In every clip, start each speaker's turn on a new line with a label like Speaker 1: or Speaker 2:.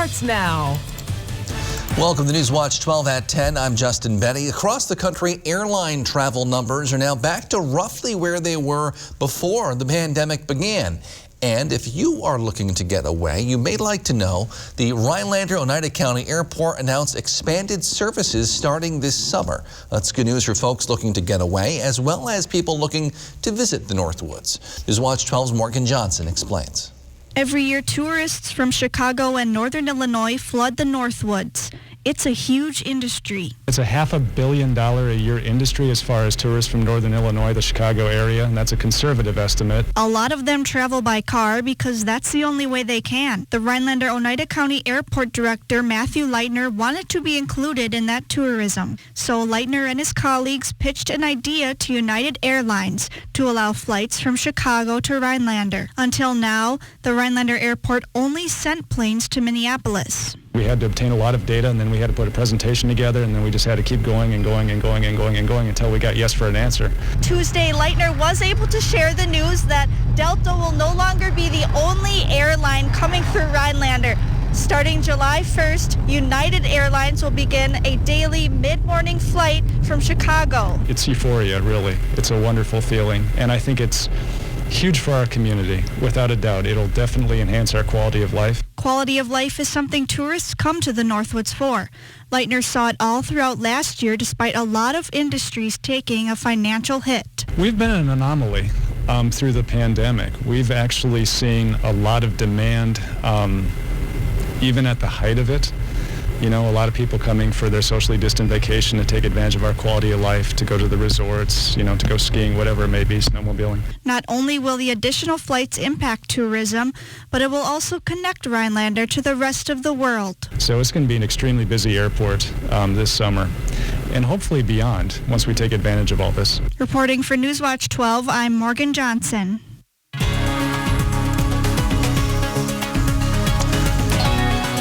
Speaker 1: Starts now.
Speaker 2: Welcome to Newswatch 12 at 10. I'm Justin Betty. Across the country, airline travel numbers are now back to roughly where they were before the pandemic began. And if you are looking to get away, you may like to know the Rhinelander-Oneida County Airport announced expanded services starting this summer. That's good news for folks looking to get away, as well as people looking to visit the Northwoods. Newswatch 12's Morgan Johnson explains.
Speaker 3: Every year, tourists from Chicago and northern Illinois flood the Northwoods. It's a huge industry.
Speaker 4: It's a $500 million a year industry as far as tourists from northern Illinois, the Chicago area, and that's a conservative estimate.
Speaker 3: A lot of them travel by car because that's the only way they can. The Rhinelander-Oneida County Airport Director Matthew Leitner wanted to be included in that tourism. So Leitner and his colleagues pitched an idea to United Airlines to allow flights from Chicago to Rhinelander. Until now, the Rhinelander Airport only sent planes to Minneapolis.
Speaker 4: We had to obtain a lot of data, and then we had to put a presentation together, and then we just had to keep going and going and going and going and going until we got yes for an answer.
Speaker 3: Tuesday, Leitner was able to share the news that Delta will no longer be the only airline coming through Rhinelander. Starting July 1st, United Airlines will begin a daily mid-morning flight from Chicago.
Speaker 4: It's euphoria, really. It's a wonderful feeling, and I think it's huge for our community, without a doubt. It'll definitely enhance our quality of life.
Speaker 3: Quality of life is something tourists come to the Northwoods for. Leitner saw it all throughout last year, despite a lot of industries taking a financial hit.
Speaker 4: We've been an anomaly through the pandemic. We've actually seen a lot of demand, even at the height of it. You know, a lot of people coming for their socially distant vacation to take advantage of our quality of life, to go to the resorts, you know, to go skiing, whatever it may be, snowmobiling.
Speaker 3: Not only will the additional flights impact tourism, but it will also connect Rhinelander to the rest of the world.
Speaker 4: So it's going to be an extremely busy airport this summer, and hopefully beyond, once we take advantage of all this.
Speaker 3: Reporting for Newswatch 12, I'm Morgan Johnson.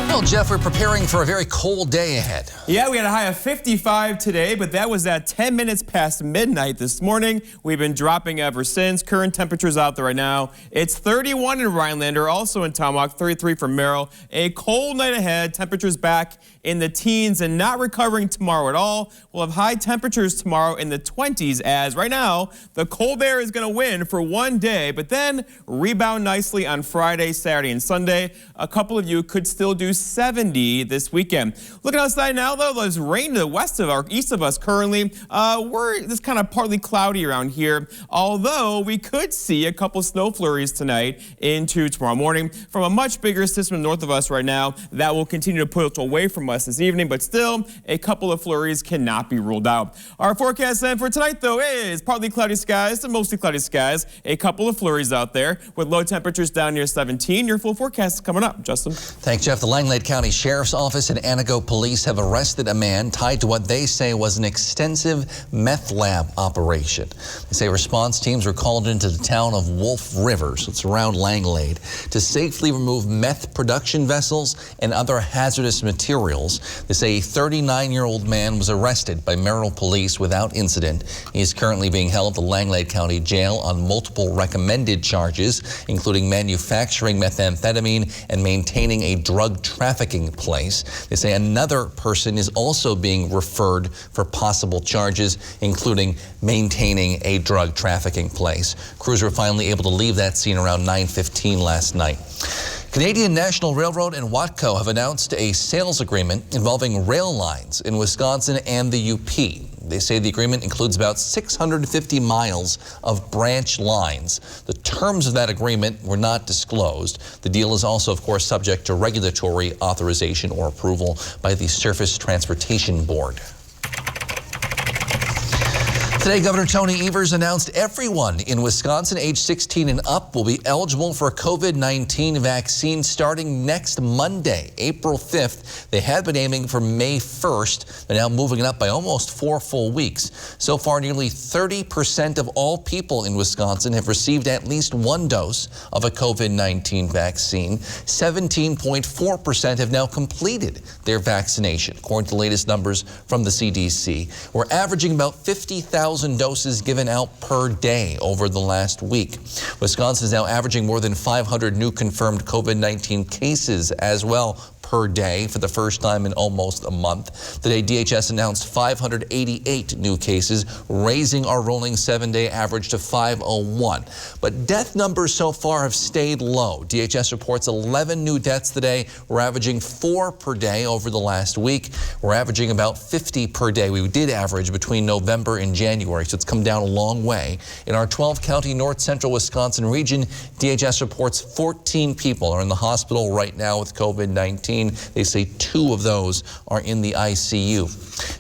Speaker 2: Well, Jeff, we're preparing for a very cold day ahead.
Speaker 5: Yeah, we had a high of 55 today, but that was at 10 minutes past midnight this morning. We've been dropping ever since. Current temperatures out there right now. It's 31 in Rhinelander, also in Tomahawk, 33 for Merrill. A cold night ahead. Temperatures back in the teens and not recovering tomorrow at all. We'll have high temperatures tomorrow in the 20s, as right now the cold air is going to win for one day, but then rebound nicely on Friday, Saturday, and Sunday. A couple of you could still do 70 this weekend. Looking outside now, though, there's rain to the west of our east of us currently. It's kind of partly cloudy around here, although we could see a couple snow flurries tonight into tomorrow morning from a much bigger system north of us right now that will continue to push away from us this evening, but still a couple of flurries cannot be ruled out. Our forecast then for tonight, though, is partly cloudy skies to mostly cloudy skies. A couple of flurries out there with low temperatures down near 17. Your full forecast is coming up. Justin.
Speaker 2: Thanks, Jeff. The Langlade County Sheriff's Office and Antigo Police have arrested a man tied to what they say was an extensive meth lab operation. They say response teams were called into the town of Wolf River, so it's around Langlade, to safely remove meth production vessels and other hazardous materials. They say a 39-year-old man was arrested by Merrill Police without incident. He is currently being held at the Langlade County Jail on multiple recommended charges, including manufacturing methamphetamine and maintaining a drug trafficking place. They say another person is also being referred for possible charges, including maintaining a drug trafficking place. Crews were finally able to leave that scene around 9:15 last night. Canadian National Railroad and Watco have announced a sales agreement involving rail lines in Wisconsin and the UP. They say the agreement includes about 650 miles of branch lines. The terms of that agreement were not disclosed. The deal is also, of course, subject to regulatory authorization or approval by the Surface Transportation Board. Today, Governor Tony Evers announced everyone in Wisconsin age 16 and up will be eligible for a COVID-19 vaccine starting next Monday, April 5th. They had been aiming for May 1st. They're now moving it up by almost 4 full weeks. So far, nearly 30% of all people in Wisconsin have received at least one dose of a COVID-19 vaccine. 17.4% have now completed their vaccination, according to the latest numbers from the CDC. We're averaging about 50,000 doses given out per day over the last week. Wisconsin is now averaging more than 500 new confirmed COVID-19 cases as well per day for the first time in almost a month. Today, DHS announced 588 new cases, raising our rolling 7-day average to 501. But death numbers so far have stayed low. DHS reports 11 new deaths today. We're averaging 4 per day over the last week. We're averaging about 50 per day. We did average between November and January, so it's come down a long way. In our 12-county north central Wisconsin region, DHS reports 14 people are in the hospital right now with COVID-19. They say 2 of those are in the ICU.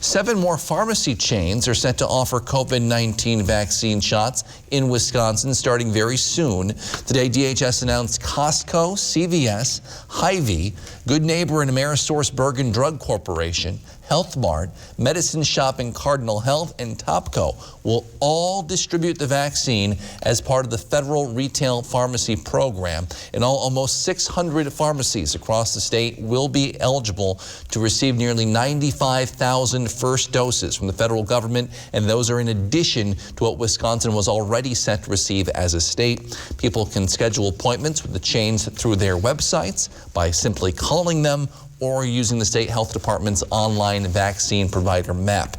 Speaker 2: 7 more pharmacy chains are set to offer COVID-19 vaccine shots in Wisconsin starting very soon. Today, DHS announced Costco, CVS, Hy-Vee, Good Neighbor and Amerisource Bergen Drug Corporation, Health Mart, Medicine Shop and Cardinal Health, and Topco will all distribute the vaccine as part of the federal retail pharmacy program. In all, almost 600 pharmacies across the state will be eligible to receive nearly 95,000 first doses from the federal government, and those are in addition to what Wisconsin was already set to receive as a state. People can schedule appointments with the chains through their websites by simply calling them or using the state health department's online vaccine provider map.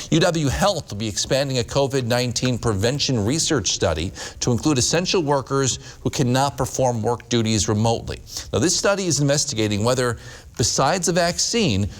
Speaker 2: UW Health will be expanding a COVID-19 prevention research study to include essential workers who cannot perform work duties remotely. Now, this study is investigating whether, besides a vaccine,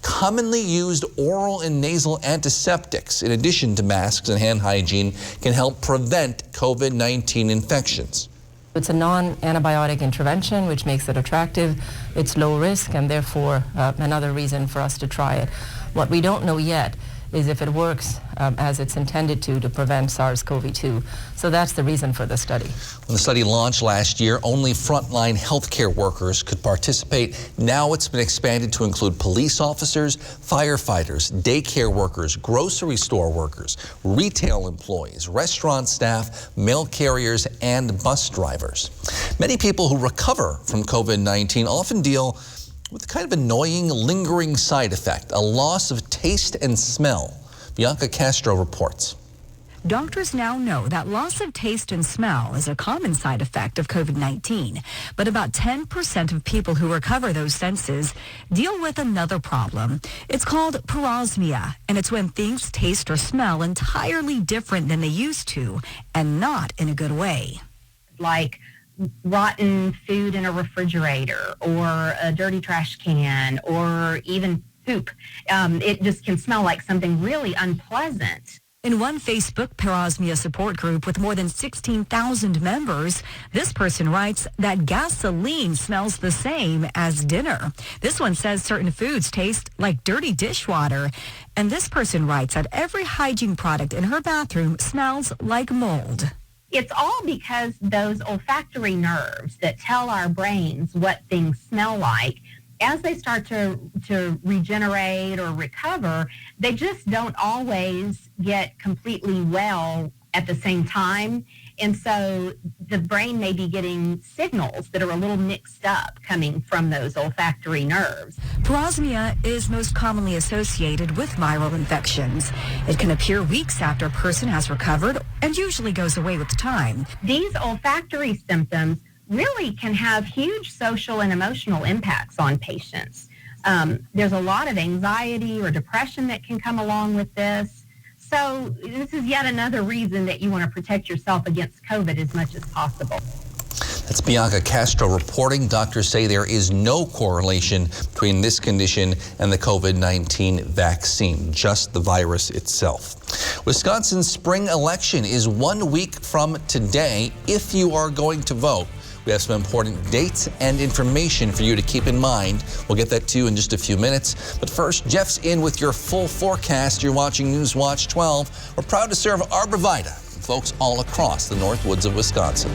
Speaker 2: commonly used oral and nasal antiseptics, in addition to masks and hand hygiene, can help prevent COVID-19 infections.
Speaker 1: It's a non-antibiotic intervention, which makes it attractive. It's low risk, and therefore another reason for us to try it. What we don't know yet is if it works as it's intended to prevent SARS-CoV-2. So that's the reason for the study.
Speaker 2: When the study launched last year, only frontline healthcare workers could participate. Now it's been expanded to include police officers, firefighters, daycare workers, grocery store workers, retail employees, restaurant staff, mail carriers, and bus drivers. Many people who recover from COVID-19 often deal with a kind of annoying, lingering side effect, a loss of taste and smell. Bianca Castro reports.
Speaker 6: Doctors now know that loss of taste and smell is a common side effect of COVID-19, but about 10% of people who recover those senses deal with another problem. It's called parosmia, and it's when things taste or smell entirely different than they used to, and not in a good way.
Speaker 7: Like rotten food in a refrigerator, or a dirty trash can, or even poop. It just can smell like something really unpleasant.
Speaker 6: In one Facebook parosmia support group with more than 16,000 members, this person writes that gasoline smells the same as dinner. This one says certain foods taste like dirty dishwater. And this person writes that every hygiene product in her bathroom smells like mold.
Speaker 7: It's all because those olfactory nerves that tell our brains what things smell like, as they start to regenerate or recover, they just don't always get completely well at the same time. And so the brain may be getting signals that are a little mixed up coming from those olfactory nerves.
Speaker 6: Parosmia is most commonly associated with viral infections. It can appear weeks after a person has recovered and usually goes away with time.
Speaker 7: These olfactory symptoms really can have huge social and emotional impacts on patients. There's a lot of anxiety or depression that can come along with this. So this is yet another reason that you want to protect yourself against COVID as much as possible.
Speaker 2: That's Bianca Castro reporting. Doctors say there is no correlation between this condition and the COVID-19 vaccine, just the virus itself. Wisconsin's spring election is 1 week from today. If you are going to vote, we have some important dates and information for you to keep in mind. We'll get that to you in just a few minutes. But first, Jeff's in with your full forecast. You're watching News Watch 12. We're proud to serve Arborvitae, folks all across the North Woods of Wisconsin.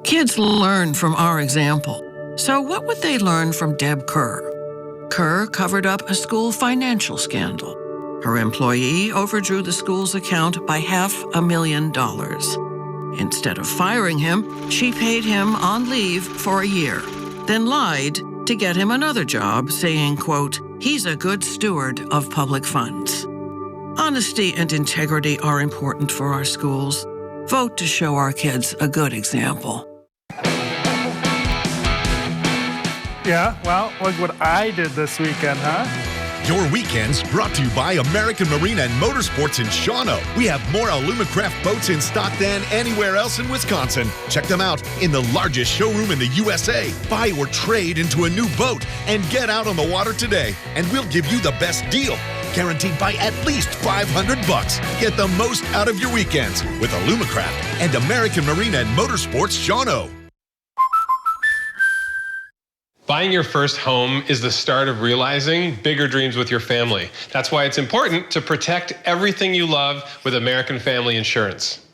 Speaker 8: Kids learn from our example. So what would they learn from Deb Kerr? Kerr covered up a school financial scandal. Her employee overdrew the school's account by $500,000. Instead of firing him, she paid him on leave for a year, then lied to get him another job, saying, quote, "He's a good steward of public funds." Honesty and integrity are important for our schools. Vote to show our kids a good example.
Speaker 9: Yeah, well, look what I did this weekend, huh?
Speaker 10: Your weekends brought to you by American Marine and Motorsports in Shawano. We have more Alumacraft boats in stock than anywhere else in Wisconsin. Check them out in the largest showroom in the USA. Buy or trade into a new boat and get out on the water today, and we'll give you the best deal. Guaranteed by at least $500. Get the most out of your weekends with Alumacraft and American Marine and Motorsports Shawano.
Speaker 11: Buying your first home is the start of realizing bigger dreams with your family. That's why it's important to protect everything you love with American Family Insurance.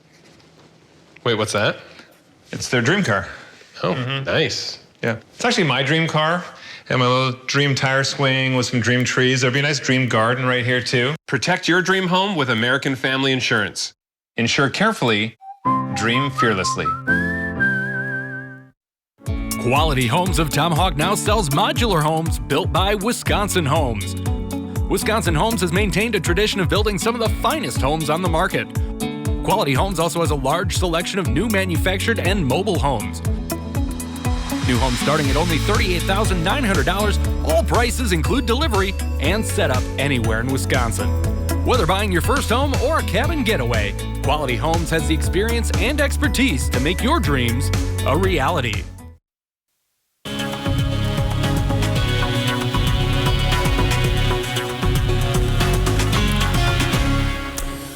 Speaker 11: Wait, what's that?
Speaker 12: It's their dream car.
Speaker 11: Oh, nice.
Speaker 12: Yeah. It's actually my dream car. And my little dream tire swing with some dream trees. There'll be a nice dream garden right here, too.
Speaker 11: Protect your dream home with American Family Insurance.
Speaker 12: Insure carefully, dream fearlessly.
Speaker 13: Quality Homes of Tomahawk now sells modular homes built by Wisconsin Homes. Wisconsin Homes has maintained a tradition of building some of the finest homes on the market. Quality Homes also has a large selection of new manufactured and mobile homes. New homes starting at only $38,900. All prices include delivery and setup anywhere in Wisconsin. Whether buying your first home or a cabin getaway, Quality Homes has the experience and expertise to make your dreams a reality.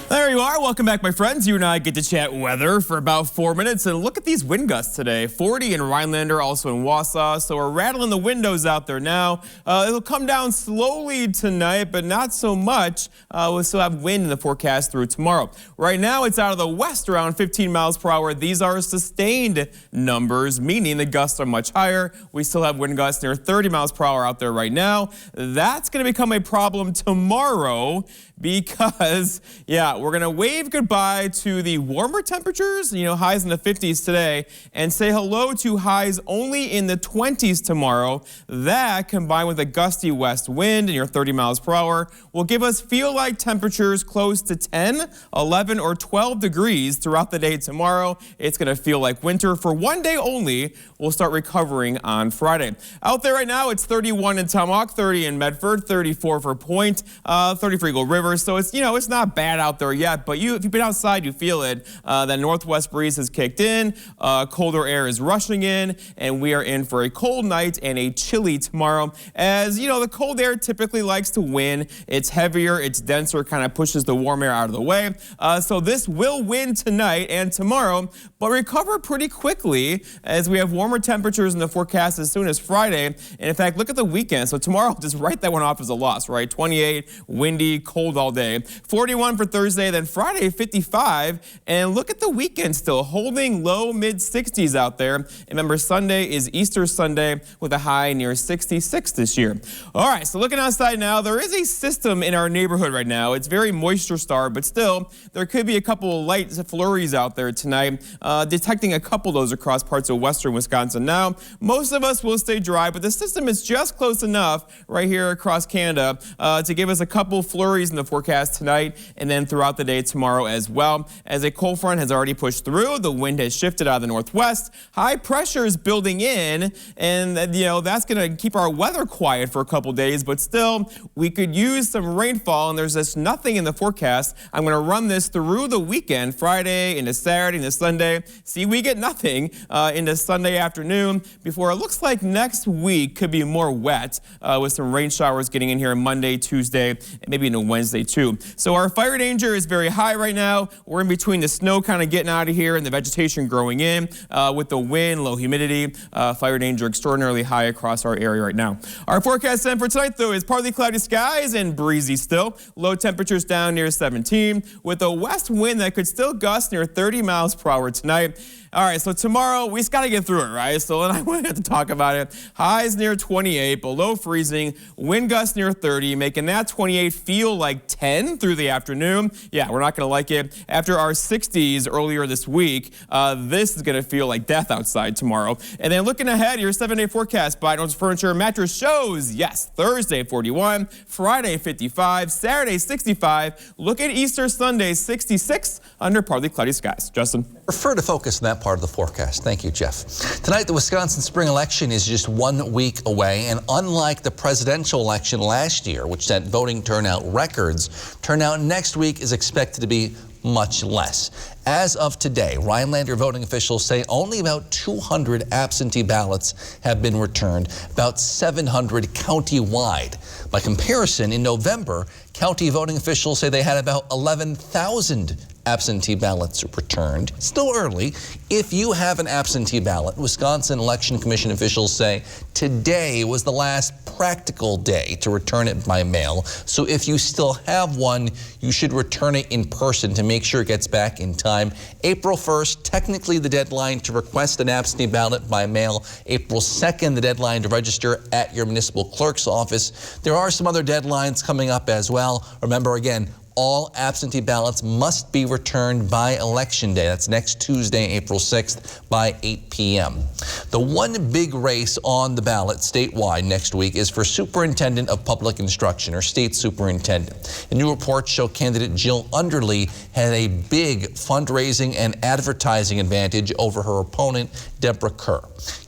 Speaker 5: There you are. Welcome back, my friends. You and I get to chat weather for about 4 minutes. And look at these wind gusts today. 40 in Rhinelander, also in Wausau. So we're rattling the windows out there now. It'll come down slowly tonight, but not so much. We'll still have wind in the forecast through tomorrow. Right now, it's out of the west around 15 miles per hour. These are sustained numbers, meaning the gusts are much higher. We still have wind gusts near 30 miles per hour out there right now. That's going to become a problem tomorrow because, yeah, we're going to wave goodbye to the warmer temperatures, highs in the 50s today, and say hello to highs only in the 20s tomorrow. That, combined with a gusty west wind near 30 miles per hour, will give us feel-like temperatures close to 10, 11, or 12 degrees throughout the day tomorrow. It's going to feel like winter for one day only. We'll start recovering on Friday. Out there right now, it's 31 in Tomahawk, 30 in Medford, 34 for Point, 30 for Eagle River. So it's, it's not bad out there yet, but if you've been outside, you feel it. That northwest breeze has kicked in, colder air is rushing in, and we are in for a cold night and a chilly tomorrow. As the cold air typically likes to win. It's heavier, it's denser, kind of pushes the warm air out of the way. So this will win tonight and tomorrow, but recover pretty quickly as we have warmer temperatures in the forecast as soon as Friday. And in fact, look at the weekend. So tomorrow, just write that one off as a loss, right? 28, windy, cold all day. 41 for Thursday, then Friday, 55. And look at the weekend still, holding low mid-60s out there. And remember, Sunday is Easter Sunday with a high near 66 this year. All right, so looking outside now, there is a system in our neighborhood right now. It's very moisture-starved, but still, there could be a couple of light flurries out there tonight. Detecting a couple of those across parts of western Wisconsin now. Most of us will stay dry, but the system is just close enough right here across Canada to give us a couple flurries in the forecast tonight and then throughout the day tomorrow as well. As a cold front has already pushed through, the wind has shifted out of the northwest. High pressure is building in, and that's going to keep our weather quiet for a couple days, but still, we could use some rainfall, and there's just nothing in the forecast. I'm going to run this through the weekend, Friday into Saturday into Sunday. See, we get nothing into Sunday afternoon before it looks like next week could be more wet with some rain showers getting in here Monday, Tuesday, and maybe into Wednesday too. So our fire danger is very high right now. We're in between the snow kind of getting out of here and the vegetation growing in with the wind, low humidity, fire danger extraordinarily high across our area right now. Our forecast then for tonight though is partly cloudy skies and breezy still. Low temperatures down near 17 with a west wind that could still gust near 30 miles per hour tonight. All right, so tomorrow, we just got to get through it, right? So I wanted to talk about it. Highs near 28, below freezing, wind gusts near 30, making that 28 feel like 10 through the afternoon. Yeah, we're not going to like it. After our 60s earlier this week, this is going to feel like death outside tomorrow. And then looking ahead, your 7-day forecast by North Furniture Mattress shows, yes, Thursday 41, Friday 55, Saturday 65. Look at Easter Sunday 66 under partly cloudy skies. Justin.
Speaker 2: Prefer to focus on that part of the forecast. Thank you, Jeff. Tonight, the Wisconsin spring election is just 1 week away, and unlike the presidential election last year, which set voting turnout records, turnout next week is expected to be much less. As of today, Rhinelander voting officials say only about 200 absentee ballots have been returned, about 700 county-wide. By comparison, in November, county voting officials say they had about 11,000 absentee ballots returned. Still early. If you have an absentee ballot, Wisconsin Election Commission officials say today was the last practical day to return it by mail. So if you still have one, you should return it in person to make sure it gets back in time. April 1st, technically the deadline to request an absentee ballot by mail. April 2nd, the deadline to register at your municipal clerk's office. There are some other deadlines coming up as well. Remember, again, all absentee ballots must be returned by Election Day. That's next Tuesday, April 6th by 8 p.m. The one big race on the ballot statewide next week is for Superintendent of Public Instruction, or State Superintendent. And new reports show candidate Jill Underly had a big fundraising and advertising advantage over her opponent, Deborah Kerr.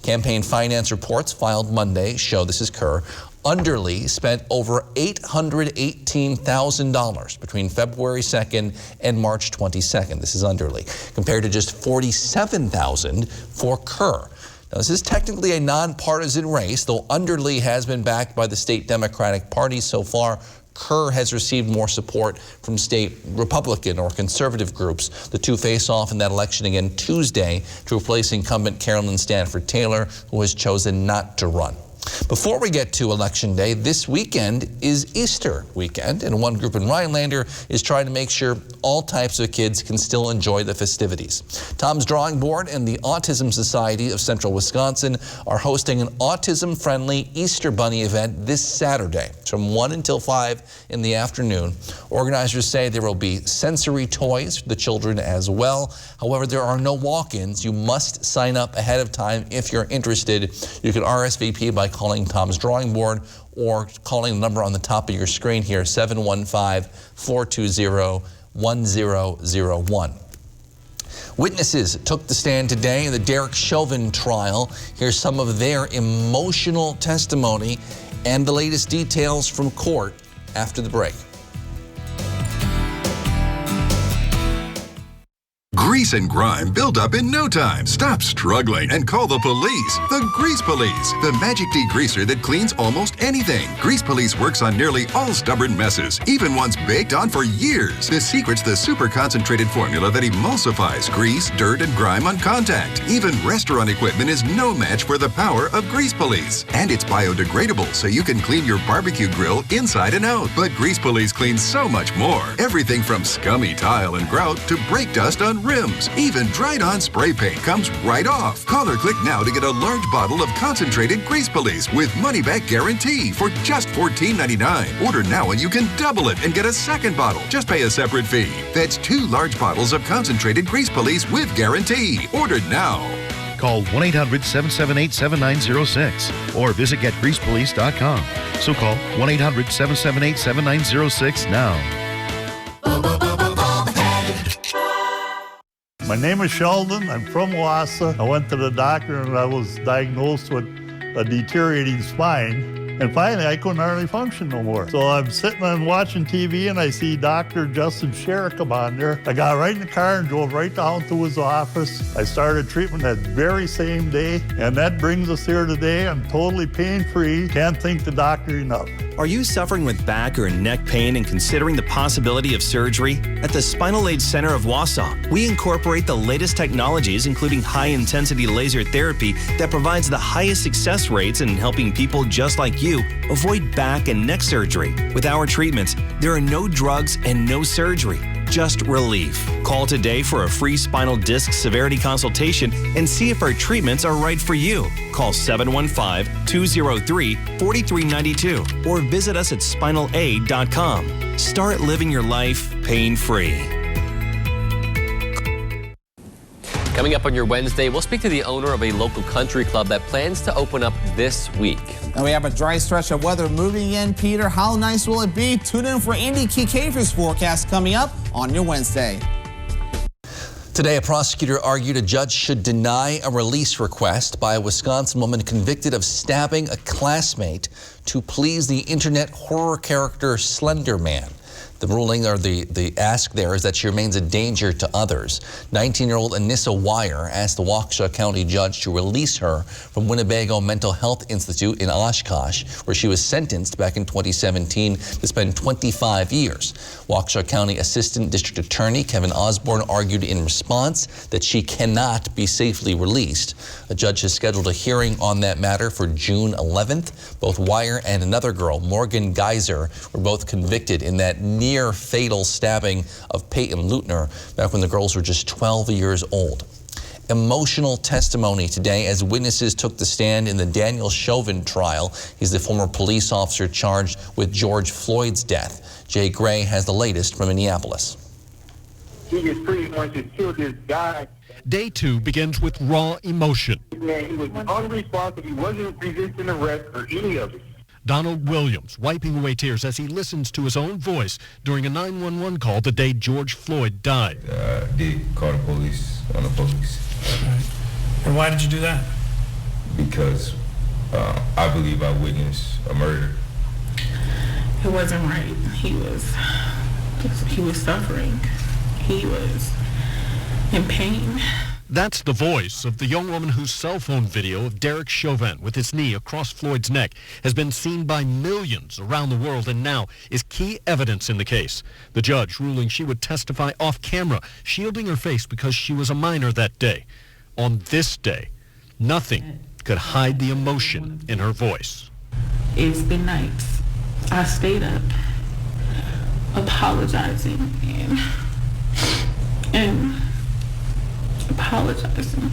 Speaker 2: Campaign finance reports filed Monday show, this is Kerr, Underly spent over $818,000 between February 2nd and March 22nd. This is Underly, compared to just $47,000 for Kerr. Now, this is technically a nonpartisan race, though Underly has been backed by the state Democratic Party so far. Kerr has received more support from state Republican or conservative groups. The two face off in that election again Tuesday to replace incumbent Carolyn Stanford Taylor, who has chosen not to run. Before we get to Election Day, this weekend is Easter weekend, and one group in Rhinelander is trying to make sure all types of kids can still enjoy the festivities. Tom's Drawing Board and the Autism Society of Central Wisconsin are hosting an autism-friendly Easter Bunny event this Saturday from 1 until 5 in the afternoon. Organizers say there will be sensory toys for the children as well. However, there are no walk-ins. You must sign up ahead of time if you're interested. You can RSVP by calling Tom's Drawing Board or calling the number on the top of your screen here, 715-420-1001. Witnesses took the stand today in the Derek Chauvin trial. Here's some of their emotional testimony and the latest details from court after the break.
Speaker 14: Grease and grime build up in no time. Stop struggling and call the police. The Grease Police, the magic degreaser that cleans almost anything. Grease Police works on nearly all stubborn messes, even ones baked on for years. The secret's the super concentrated formula that emulsifies grease, dirt, and grime on contact. Even restaurant equipment is no match for the power of Grease Police. And it's biodegradable, so you can clean your barbecue grill inside and out. But Grease Police cleans so much more. Everything from scummy tile and grout to brake dust on rims. Even dried-on spray paint comes right off. Call or click now to get a large bottle of concentrated Grease Police with money-back guarantee for just $14.99. Order now and you can double it and get a second bottle. Just pay a separate fee. That's 2 large bottles of concentrated Grease Police with guarantee. Order now.
Speaker 15: Call 1-800-778-7906 or visit getgreasepolice.com. So call 1-800-778-7906 now.
Speaker 9: My name is Sheldon. I'm from Wausau. I went to the doctor and I was diagnosed with a deteriorating spine. And finally, I couldn't hardly function no more. So I'm sitting and watching TV and I see Dr. Justin Sherrick come on there. I got right in the car and drove right down to his office. I started treatment that very same day. And that brings us here today. I'm totally pain-free. Can't thank the doctor enough.
Speaker 16: Are you suffering with back or neck pain and considering the possibility of surgery? At the Spinal Aid Center of Wausau, we incorporate the latest technologies, including high-intensity laser therapy that provides the highest success rates in helping people just like you avoid back and neck surgery. With our treatments, there are no drugs and no surgery, just relief. Call today for a free spinal disc severity consultation and see if our treatments are right for you. Call 715-203-4392 or visit us at spinalaid.com. Start living your life pain-free.
Speaker 17: Coming up on your Wednesday, we'll speak to the owner of a local country club that plans to open up this week.
Speaker 18: And we have a dry stretch of weather moving in. Peter, how nice will it be? Tune in for Andy Kikafer's forecast coming up on your Wednesday.
Speaker 2: Today, a prosecutor argued a judge should deny a release request by a Wisconsin woman convicted of stabbing a classmate to please the internet horror character Slender Man. The ruling, or the ask there, is that she remains a danger to others. 19-year-old Anissa Wire asked the Waukesha County judge to release her from Winnebago Mental Health Institute in Oshkosh, where she was sentenced back in 2017 to spend 25 years. Waukesha County Assistant District Attorney Kevin Osborne argued in response that she cannot be safely released. A judge has scheduled a hearing on that matter for June 11th. Both Wire and another girl, Morgan Geyser, were both convicted in that near-fatal stabbing of Peyton Lutner back when the girls were just 12 years old. Emotional testimony today as witnesses took the stand in the Daniel Chauvin trial. He's the former police officer charged with George Floyd's death. Jay Gray has the latest from Minneapolis.
Speaker 19: He just pretty much just killed this guy.
Speaker 20: Day 2 begins with raw emotion.
Speaker 19: Man, he was unresponsive. He wasn't resisting arrest or any of it.
Speaker 20: Donald Williams wiping away tears as he listens to his own voice during a 911 call the day George Floyd died.
Speaker 21: Did call the police on the police.
Speaker 22: Right. And why did you do that?
Speaker 21: Because I believe I witnessed a murder.
Speaker 23: It wasn't right. He was suffering. He was in pain.
Speaker 20: That's the voice of the young woman whose cell phone video of Derek Chauvin with his knee across Floyd's neck has been seen by millions around the world and now is key evidence in the case. The judge ruling she would testify off camera, shielding her face because she was a minor that day. On this day, nothing could hide the emotion in her voice.
Speaker 23: It's been nights. I stayed up apologizing and apologizing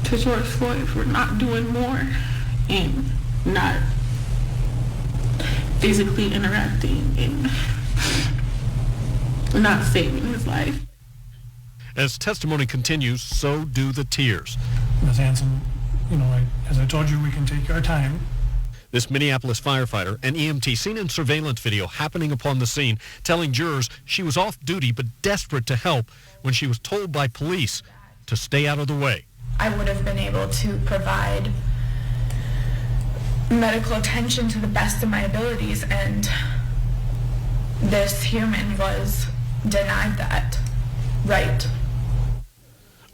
Speaker 23: to George Floyd for not doing more and not physically interacting and not saving his life.
Speaker 20: As testimony continues, so do the tears.
Speaker 22: Ms. Hanson, as I told you, we can take our time.
Speaker 20: This Minneapolis firefighter and EMT seen in surveillance video happening upon the scene, telling jurors she was off duty but desperate to help when she was told by police to stay out of the way.
Speaker 24: I would have been able to provide medical attention to the best of my abilities, and this human was denied that right.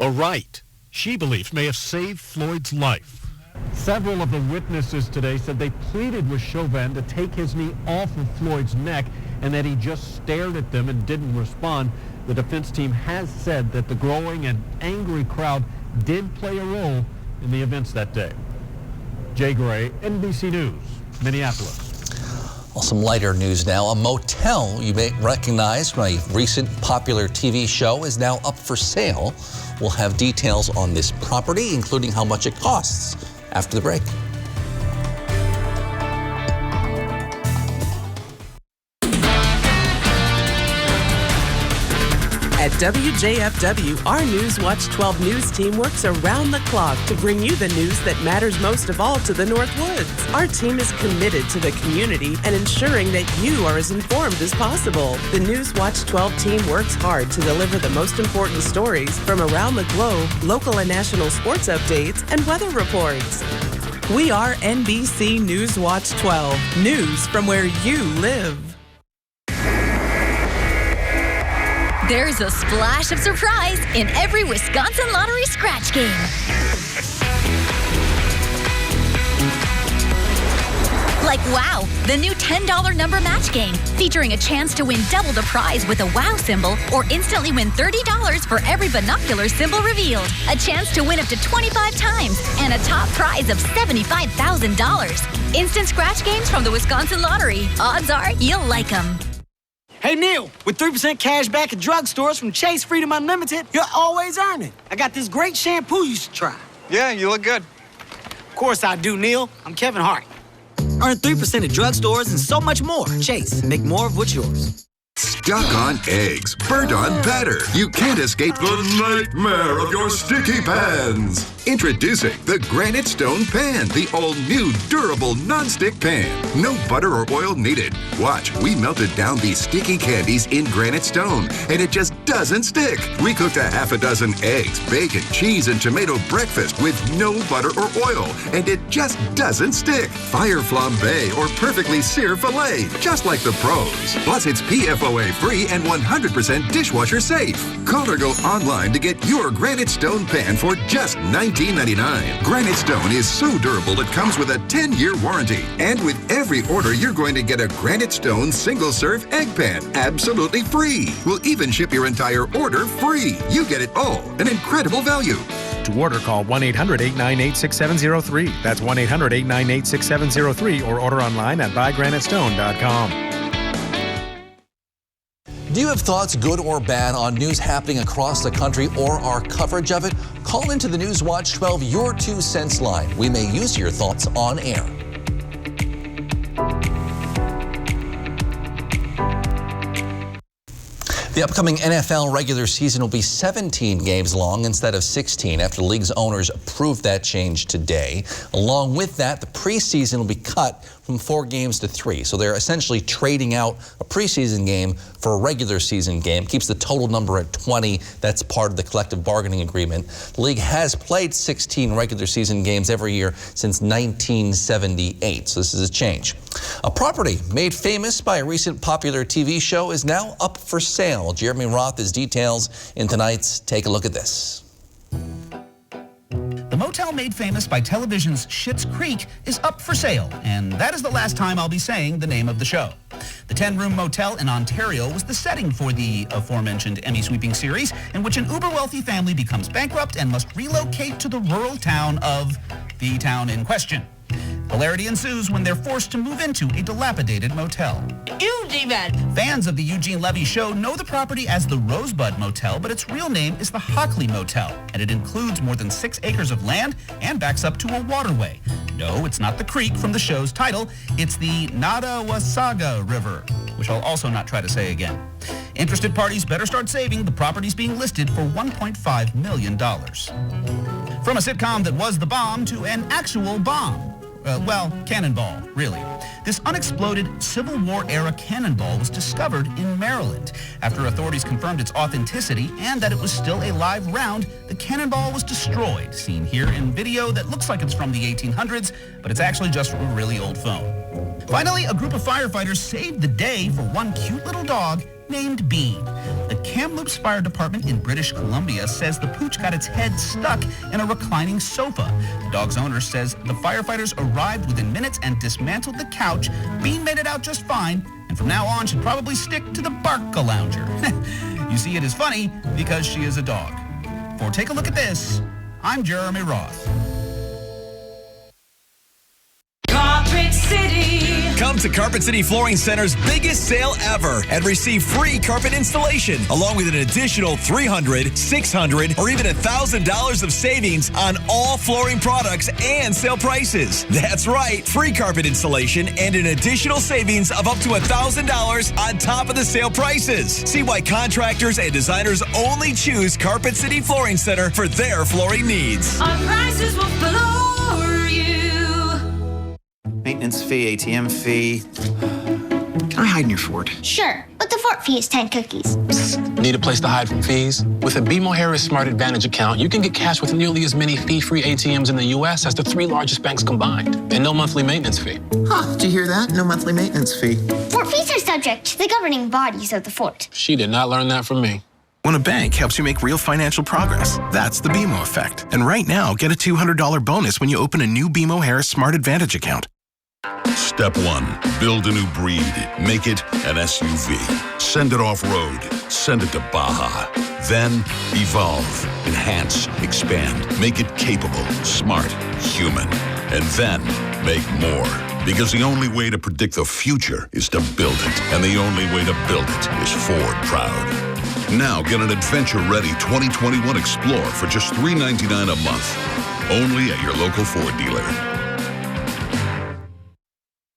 Speaker 20: A right she believes may have saved Floyd's life. Several of the witnesses today said they pleaded with Chauvin to take his knee off of Floyd's neck and that he just stared at them and didn't respond. The defense team has said that the growing and angry crowd did play a role in the events that day. Jay Gray, NBC News, Minneapolis.
Speaker 2: Well, some lighter news now. A motel you may recognize from a recent popular TV show is now up for sale. We'll have details on this property, including how much it costs, after the break.
Speaker 25: At WJFW, our Newswatch 12 News team works around the clock to bring you the news that matters most of all to the North Woods. Our team is committed to the community and ensuring that you are as informed as possible. The Newswatch 12 team works hard to deliver the most important stories from around the globe, local and national sports updates, and weather reports. We are NBC Newswatch 12, news from where you live.
Speaker 26: There's a splash of surprise in every Wisconsin Lottery scratch game. Like WOW, the new $10 number match game, featuring a chance to win double the prize with a WOW symbol or instantly win $30 for every binocular symbol revealed. A chance to win up to 25 times and a top prize of $75,000. Instant scratch games from the Wisconsin Lottery. Odds are you'll like them.
Speaker 27: Hey, Neil, with 3% cash back at drugstores from Chase Freedom Unlimited, you're always earning. I got this great shampoo you should try.
Speaker 28: Yeah, you look good.
Speaker 27: Of course I do, Neil. I'm Kevin Hart. Earn 3% at drugstores and so much more. Chase, make more of what's yours.
Speaker 14: Stuck on eggs, burnt on batter. You can't escape the nightmare of your sticky pans. Introducing the Granite Stone Pan, the all-new durable non-stick pan. No butter or oil needed. Watch, we melted down these sticky candies in granite stone, and it just doesn't stick. We cooked a half a dozen eggs, bacon, cheese, and tomato breakfast with no butter or oil, and it just doesn't stick. Fire flambe or perfectly sear filet, just like the pros. Plus, it's PFOA-free and 100% dishwasher safe. Call or go online to get your Granite Stone Pan for just $19.99. Granite Stone is so durable it comes with a 10-year warranty. And with every order, you're going to get a Granite Stone single-serve egg pan absolutely free. We'll even ship your entire order free. You get it all. An incredible value.
Speaker 1: To order, call 1-800-898-6703. That's 1-800-898-6703 or order online at buygranitestone.com.
Speaker 2: Do you have thoughts, good or bad, on news happening across the country or our coverage of it? Call into the News Watch 12 Your 2 Cents line. We may use your thoughts on air. The upcoming NFL regular season will be 17 games long instead of 16 after the league's owners approved that change today. Along with that, the preseason will be cut from 4 games to 3. So they're essentially trading out a preseason game for a regular season game. Keeps the total number at 20. That's part of the collective bargaining agreement. The league has played 16 regular season games every year since 1978. So this is a change. A property made famous by a recent popular TV show is now up for sale. Jeremy Roth has details in tonight's Take a Look at This.
Speaker 3: The motel made famous by television's Schitt's Creek is up for sale, and that is the last time I'll be saying the name of the show. The 10-room motel in Ontario was the setting for the aforementioned Emmy-sweeping series, in which an uber-wealthy family becomes bankrupt and must relocate to the rural town of the town in question. Hilarity ensues when they're forced to move into a dilapidated motel.
Speaker 4: Eugene!
Speaker 3: Fans of the Eugene Levy Show know the property as the Rosebud Motel, but its real name is the Hockley Motel, and it includes more than 6 acres of land and backs up to a waterway. No, it's not the creek from the show's title. It's the Nottawasaga River, which I'll also not try to say again. Interested parties better start saving. The property's being listed for $1.5 million. From a sitcom that was the bomb to an actual bomb. Cannonball, really. This unexploded Civil War-era cannonball was discovered in Maryland. After authorities confirmed its authenticity and that it was still a live round, the cannonball was destroyed, seen here in video that looks like it's from the 1800s, but it's actually just from a really old phone. Finally, a group of firefighters saved the day for one cute little dog named Bean. The Kamloops Fire Department in British Columbia says the pooch got its head stuck in a reclining sofa. The dog's owner says the firefighters arrived within minutes and dismantled the couch. Bean made it out just fine, and from now on should probably stick to the Bark-a-Lounger. You see, it is funny because she is a dog. For Take a Look at This, I'm Jeremy Roth.
Speaker 6: Carpet City.
Speaker 7: Come to Carpet City Flooring Center's biggest sale ever and receive free carpet installation along with an additional $300, $600, or even $1,000 of savings on all flooring products and sale prices. That's right, free carpet installation and an additional savings of up to $1,000 on top of the sale prices. See why contractors and designers only choose Carpet City Flooring Center for their flooring needs.
Speaker 6: Our prices will floor you.
Speaker 8: Maintenance fee, ATM fee. Can I hide in your fort?
Speaker 10: Sure, but the fort fee is 10 cookies.
Speaker 28: Need a place to hide from fees? With a BMO Harris Smart Advantage account, you can get cash with nearly as many fee-free ATMs in the U.S. as the 3 largest banks combined, and no monthly maintenance fee.
Speaker 8: Huh, did you hear that? No monthly maintenance fee.
Speaker 10: Fort fees are subject to the governing bodies of the fort.
Speaker 28: She did not learn that from me.
Speaker 29: When a bank helps you make real financial progress, that's the BMO effect. And right now, get a $200 bonus when you open a new BMO Harris Smart Advantage account.
Speaker 30: Step 1, build a new breed. Make it an SUV. Send it off-road. Send it to Baja. Then, evolve, enhance, expand. Make it capable, smart, human. And then, make more. Because the only way to predict the future is to build it. And the only way to build it is Ford Proud. Now get an adventure-ready 2021 Explorer for just $399 a month. Only at your local Ford dealer.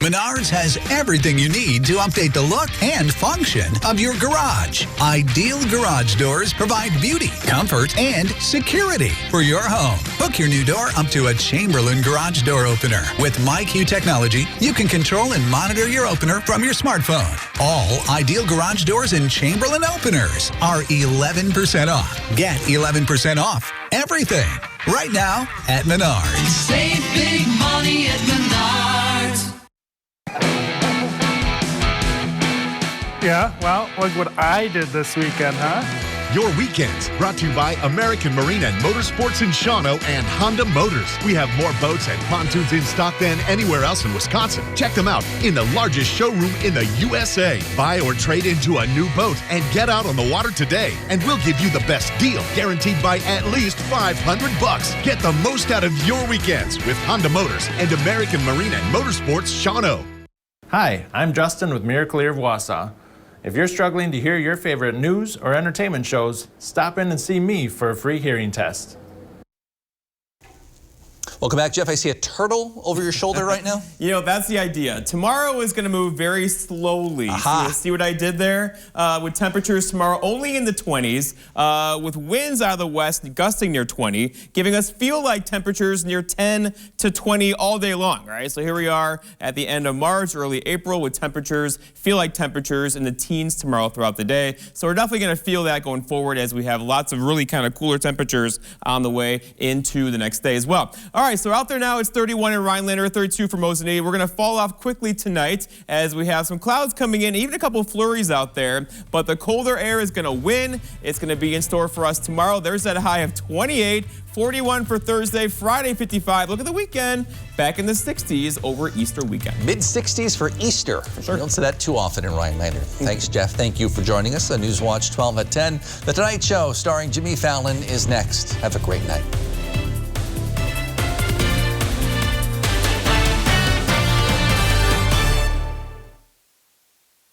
Speaker 4: Menards has everything you need to update the look and function of your garage. Ideal garage doors provide beauty, comfort, and security for your home. Hook your new door up to a Chamberlain garage door opener. With MyQ technology, you can control and monitor your opener from your smartphone. All Ideal garage doors and Chamberlain openers are 11% off. Get 11% off everything right now at Menards.
Speaker 6: Save big money at Menards.
Speaker 5: Yeah, well, look what I did this weekend, huh?
Speaker 9: Your weekends brought to you by American Marine and Motorsports in Shawano and Honda Motors. We have more boats and pontoons in stock than anywhere else in Wisconsin. Check them out in the largest showroom in the USA. Buy or trade into a new boat and get out on the water today. And we'll give you the best deal, guaranteed by at least $500. Get the most out of your weekends with Honda Motors and American Marine and Motorsports Shawano.
Speaker 5: Hi, I'm Justin with Miracle of Wausau. If you're struggling to hear your favorite news or entertainment shows, stop in and see me for a free hearing test.
Speaker 2: Welcome back, Jeff. I see a turtle over your shoulder right now.
Speaker 11: You know, that's the idea. Tomorrow is going to move very slowly. So see what I did there? With temperatures tomorrow only in the 20s, with winds out of the west gusting near 20, giving us feel-like temperatures near 10 to 20 all day long, right? So here we are at the end of March, early April, with temperatures, feel-like temperatures in the teens tomorrow throughout the day. So we're definitely going to feel that going forward as we have lots of really kind of cooler temperatures on the way into the next day as well. All right, so out there now, it's 31 in Rhinelander, 32 for Mosinee. We're going to fall off quickly tonight as we have some clouds coming in, even a couple of flurries out there. But the colder air is going to win. It's going to be in store for us tomorrow. There's that high of 28, 41 for Thursday, Friday 55. Look at the weekend, back in the 60s over Easter weekend.
Speaker 2: Mid-60s for Easter. Sure. You don't see that too often in Rhinelander. Thanks, Jeff. Thank you for joining us on Newswatch 12 at 10. The Tonight Show starring Jimmy Fallon is next. Have a great night.